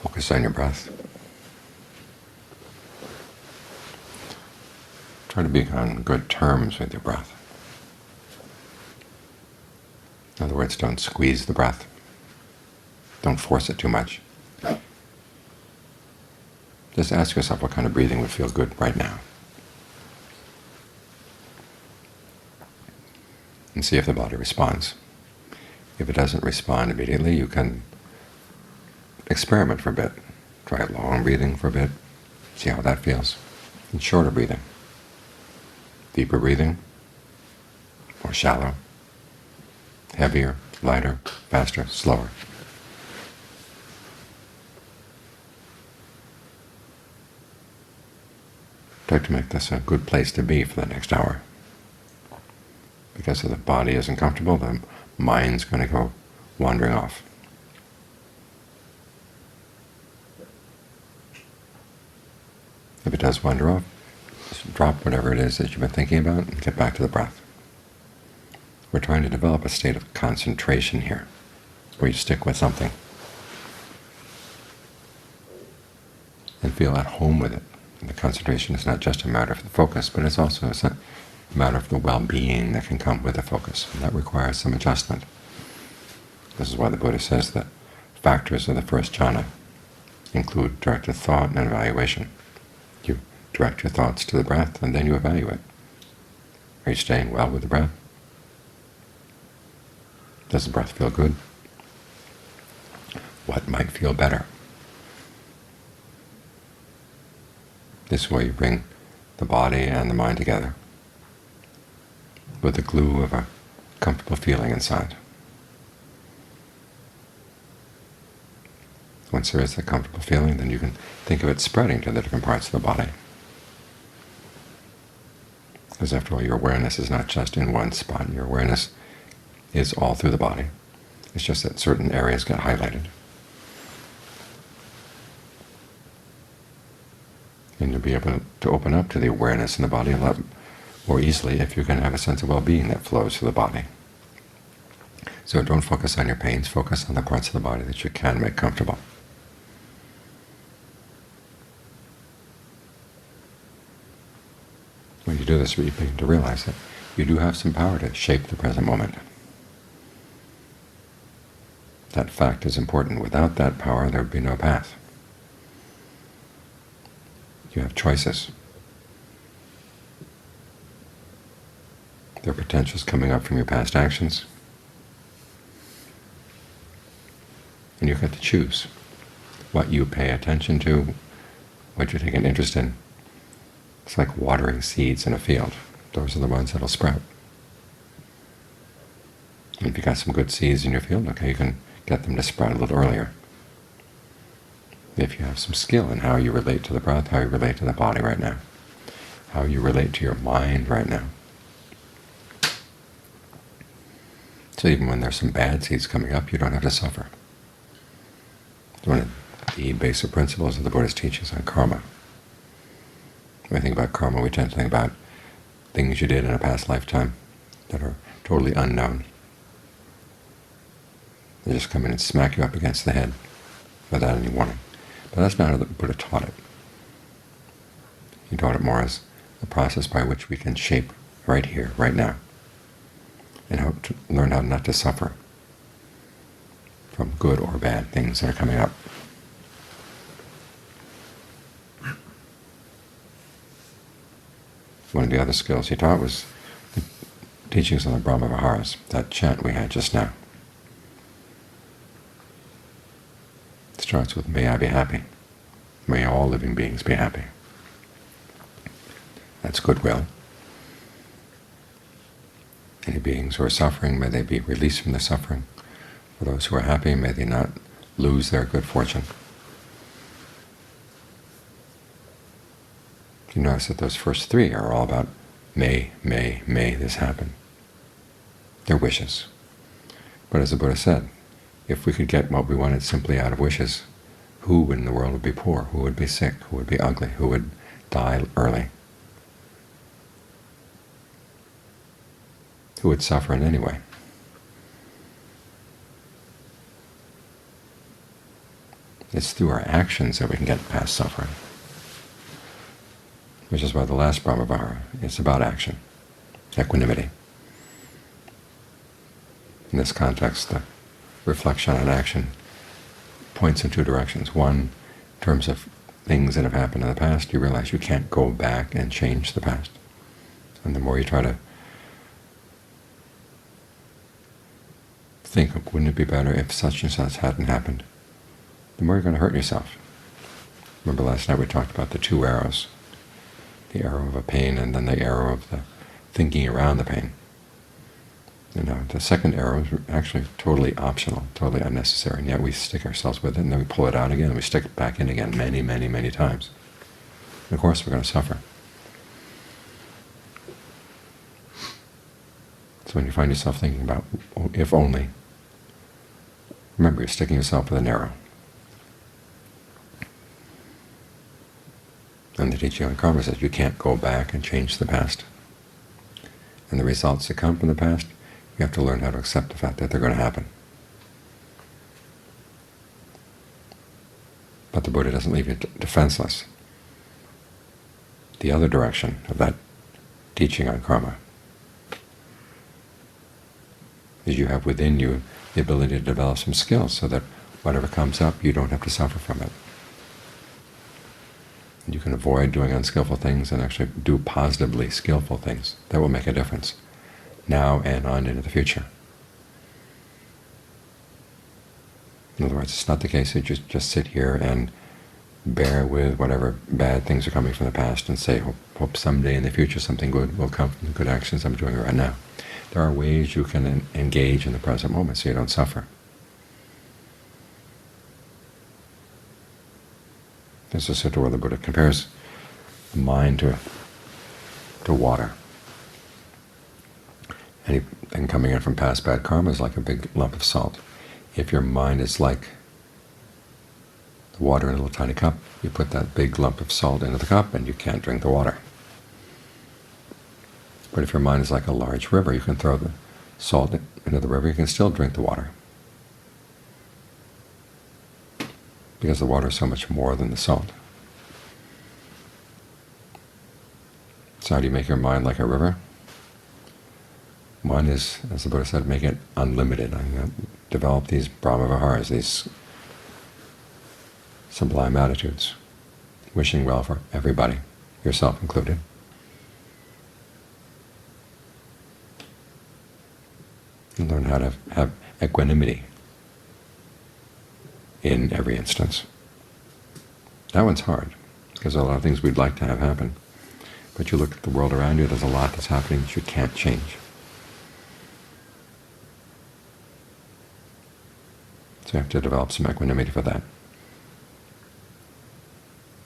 Focus on your breath. Try to be on good terms with your breath. In other words, don't squeeze the breath. Don't force it too much. Just ask yourself what kind of breathing would feel good right now. And see if the body responds. If it doesn't respond immediately, you can experiment for a bit. Try long breathing for a bit, see how that feels. And shorter breathing. Deeper breathing, more shallow, heavier, lighter, faster, slower. Try to make this a good place to be for the next hour. Because if the body isn't comfortable, the mind's going to go wandering off. If it does wander off, just drop whatever it is that you've been thinking about and get back to the breath. We're trying to develop a state of concentration here, where you stick with something and feel at home with it. And the concentration is not just a matter of the focus, but it's also a matter of the well-being that can come with the focus, and that requires some adjustment. This is why the Buddha says that factors of the first jhana include directed thought and evaluation. You direct your thoughts to the breath, and then you evaluate. Are you staying well with the breath? Does the breath feel good? What might feel better? This way you bring the body and the mind together with the glue of a comfortable feeling inside. Once there is that comfortable feeling, then you can think of it spreading to the different parts of the body. Because after all, your awareness is not just in one spot. Your awareness is all through the body. It's just that certain areas get highlighted. And you'll be able to open up to the awareness in the body a lot more easily if you can have a sense of well-being that flows through the body. So don't focus on your pains, focus on the parts of the body that you can make comfortable. When you do this, you begin to realize that you do have some power to shape the present moment. That fact is important. Without that power, there would be no path. You have choices. There are potentials coming up from your past actions, and you get to choose what you pay attention to, what you take an interest in. It's like watering seeds in a field. Those are the ones that will sprout. And if you've got some good seeds in your field, okay, you can get them to sprout a little earlier. If you have some skill in how you relate to the breath, how you relate to the body right now, how you relate to your mind right now. So even when there's some bad seeds coming up, you don't have to suffer. One of the basic principles of the Buddhist teachings on karma. When we think about karma, we tend to think about things you did in a past lifetime that are totally unknown. They just come in and smack you up against the head without any warning. But that's not how the Buddha taught it. He taught it more as a process by which we can shape right here, right now, and how to learn how not to suffer from good or bad things that are coming up. One of the other skills he taught was the teachings on the Brahma Viharas, that chant we had just now. It starts with, "May I be happy. May all living beings be happy." That's goodwill. Any beings who are suffering, may they be released from their suffering. For those who are happy, may they not lose their good fortune. You notice that those first three are all about may this happen. They're wishes. But as the Buddha said, if we could get what we wanted simply out of wishes, who in the world would be poor? Who would be sick? Who would be ugly? Who would die early? Who would suffer in any way? It's through our actions that we can get past suffering, which is why the last Brahmavihara is about action, equanimity. In this context, the reflection on action points in two directions. One, in terms of things that have happened in the past, you realize you can't go back and change the past. And the more you try to think, wouldn't it be better if such and such hadn't happened, the more you're going to hurt yourself. Remember last night we talked about the two arrows, the arrow of a pain and then the arrow of the thinking around the pain. The second arrow is actually totally optional, totally unnecessary, and yet we stick ourselves with it, and then we pull it out again, and we stick it back in again many, many, many times. And of course we're going to suffer. So when you find yourself thinking about, if only, remember you're sticking yourself with an arrow. And the teaching on karma says you can't go back and change the past. And the results that come from the past, you have to learn how to accept the fact that they're going to happen. But the Buddha doesn't leave you defenseless. The other direction of that teaching on karma is you have within you the ability to develop some skills so that whatever comes up, you don't have to suffer from it. You can avoid doing unskillful things and actually do positively skillful things that will make a difference now and on into the future. In other words, it's not the case that you just sit here and bear with whatever bad things are coming from the past and say, hope someday in the future something good will come from the good actions I'm doing right now. There are ways you can engage in the present moment so you don't suffer. There's a sutta where the Buddha compares the mind to water. Anything coming in from past bad karma is like a big lump of salt. If your mind is like the water in a little tiny cup, you put that big lump of salt into the cup and you can't drink the water. But if your mind is like a large river, you can throw the salt into the river, you can still drink the water. Because the water is so much more than the salt. So how do you make your mind like a river? One is, as the Buddha said, make it unlimited. Develop these Brahmaviharas, these sublime attitudes, wishing well for everybody, yourself included. And learn how to have equanimity in every instance. That one's hard, because there are a lot of things we'd like to have happen. But you look at the world around you, there's a lot that's happening that you can't change. So you have to develop some equanimity for that.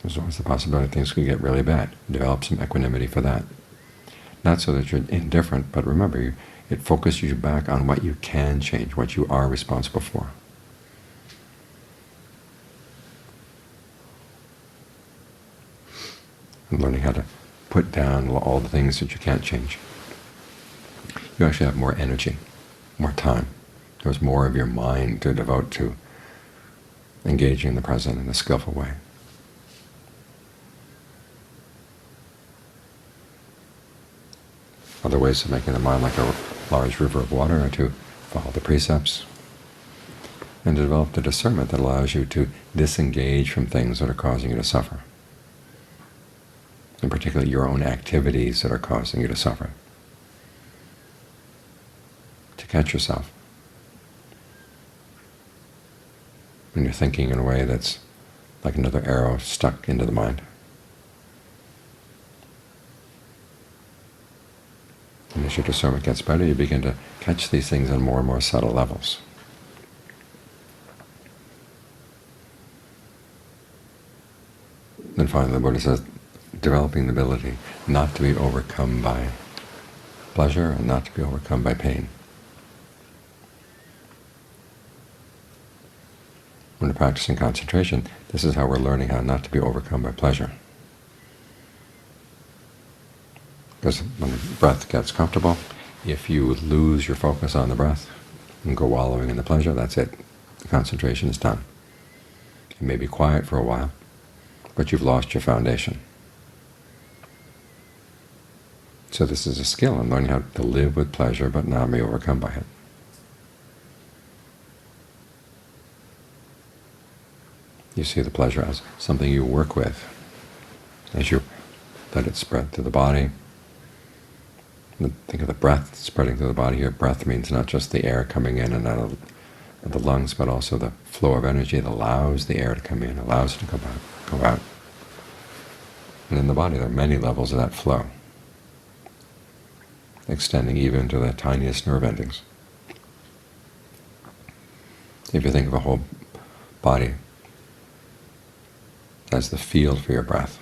There's always the possibility things could get really bad. Develop some equanimity for that. Not so that you're indifferent, but remember, it focuses you back on what you can change, what you are responsible for. And learning how to put down all the things that you can't change. You actually have more energy, more time. There's more of your mind to devote to engaging in the present in a skillful way. Other ways of making the mind like a large river of water are to follow the precepts and to develop the discernment that allows you to disengage from things that are causing you to suffer, in particular your own activities that are causing you to suffer. To catch yourself when you're thinking in a way that's like another arrow stuck into the mind. And as your discernment gets better, you begin to catch these things on more and more subtle levels. Then finally the Buddha says, developing the ability not to be overcome by pleasure and not to be overcome by pain. When we're practicing concentration, this is how we're learning how not to be overcome by pleasure. Because when the breath gets comfortable, if you lose your focus on the breath and go wallowing in the pleasure, that's it. The concentration is done. It may be quiet for a while, but you've lost your foundation. So this is a skill in learning how to live with pleasure but not be overcome by it. You see the pleasure as something you work with as you let it spread through the body. Think of the breath spreading through the body here. Breath means not just the air coming in and out of the lungs, but also the flow of energy that allows the air to come in, allows it to go out. And in the body there are many levels of that flow, extending even to the tiniest nerve endings. If you think of a whole body as the field for your breath,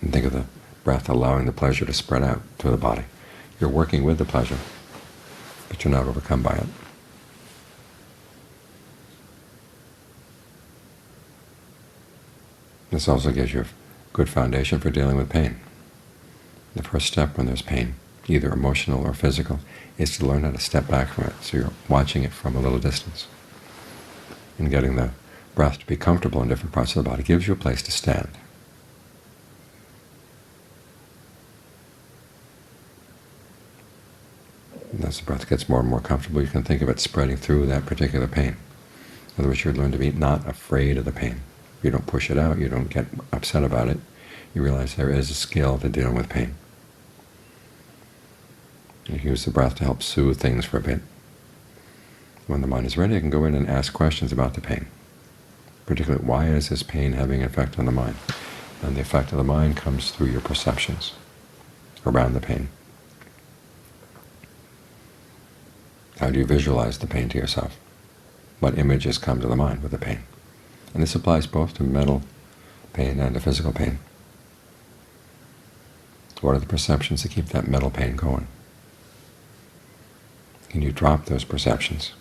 and think of the breath allowing the pleasure to spread out to the body. You're working with the pleasure, but you're not overcome by it. This also gives you a good foundation for dealing with pain. The first step when there's pain, either emotional or physical, is to learn how to step back from it, so you're watching it from a little distance. And getting the breath to be comfortable in different parts of the body gives you a place to stand. And as the breath gets more and more comfortable, you can think of it spreading through that particular pain. In other words, you learn to be not afraid of the pain. You don't push it out, you don't get upset about it. You realize there is a skill to dealing with pain. You use the breath to help soothe things for a bit. When the mind is ready, you can go in and ask questions about the pain. Particularly, why is this pain having an effect on the mind? And the effect of the mind comes through your perceptions around the pain. How do you visualize the pain to yourself? What images come to the mind with the pain? And this applies both to mental pain and to physical pain. What are the perceptions that keep that mental pain going? Can you drop those perceptions?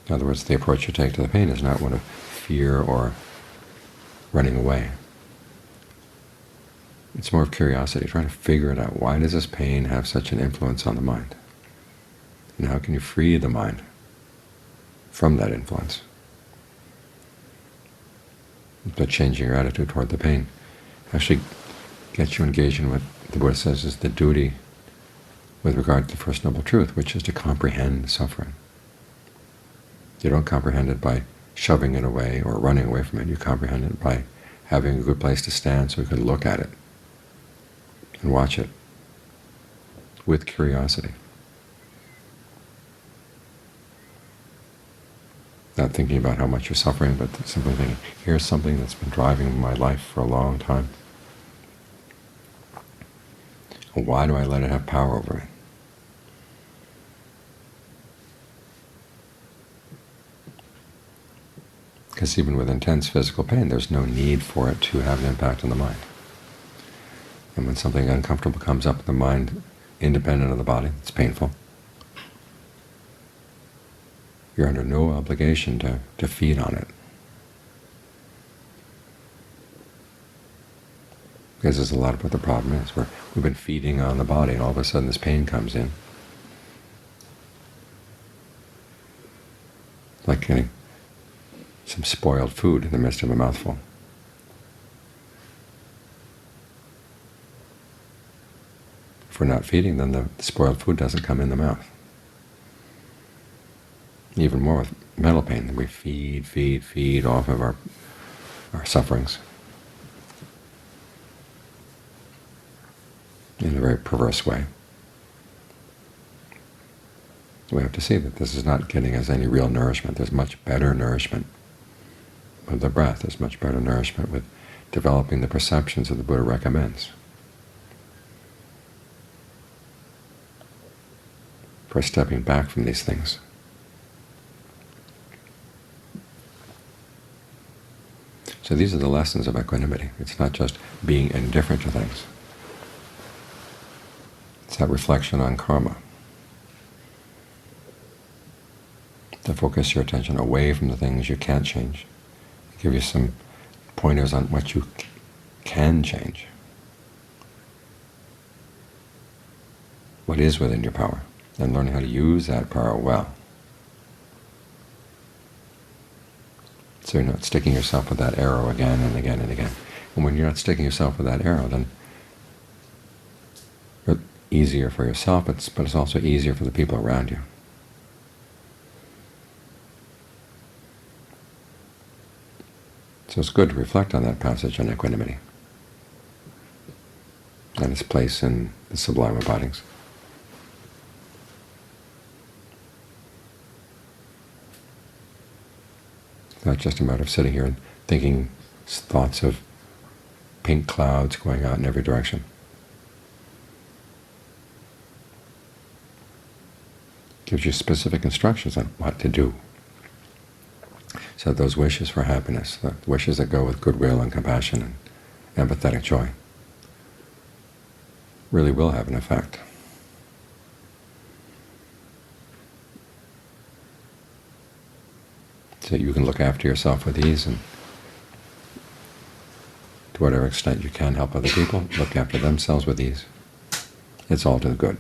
In other words, the approach you take to the pain is not one of fear or running away. It's more of curiosity, trying to figure it out. Why does this pain have such an influence on the mind? And how can you free the mind from that influence? But changing your attitude toward the pain actually gets you engaged in what the Buddha says is the duty with regard to the First Noble Truth, which is to comprehend suffering. You don't comprehend it by shoving it away or running away from it. You comprehend it by having a good place to stand so you can look at it and watch it with curiosity. Not thinking about how much you're suffering, but simply thinking, here's something that's been driving my life for a long time. Why do I let it have power over me? Because even with intense physical pain, there's no need for it to have an impact on the mind. And when something uncomfortable comes up in the mind, independent of the body, it's painful, you're under no obligation to feed on it. Because there's a lot of what the problem is, where we've been feeding on the body, and all of a sudden this pain comes in. Like getting some spoiled food in the midst of a mouthful. If we're not feeding, then the spoiled food doesn't come in the mouth. Even more with mental pain, that we feed off of our sufferings in a very perverse way. We have to see that this is not getting us any real nourishment. There's much better nourishment with the breath. There's much better nourishment with developing the perceptions that the Buddha recommends for stepping back from these things. So these are the lessons of equanimity. It's not just being indifferent to things. It's that reflection on karma. To focus your attention away from the things you can't change. Give you some pointers on what you can change. what is within your power, and learning how to use that power well. So you're not sticking yourself with that arrow again and again and again. And when you're not sticking yourself with that arrow, then it's easier for yourself, but it's also easier for the people around you. So it's good to reflect on that passage on equanimity and its place in the sublime abidings. It's not just a matter of sitting here and thinking thoughts of pink clouds going out in every direction. It gives you specific instructions on what to do. So those wishes for happiness, the wishes that go with goodwill and compassion and empathetic joy, really will have an effect. So you can look after yourself with ease, and to whatever extent you can help other people look after themselves with ease. It's all to the good.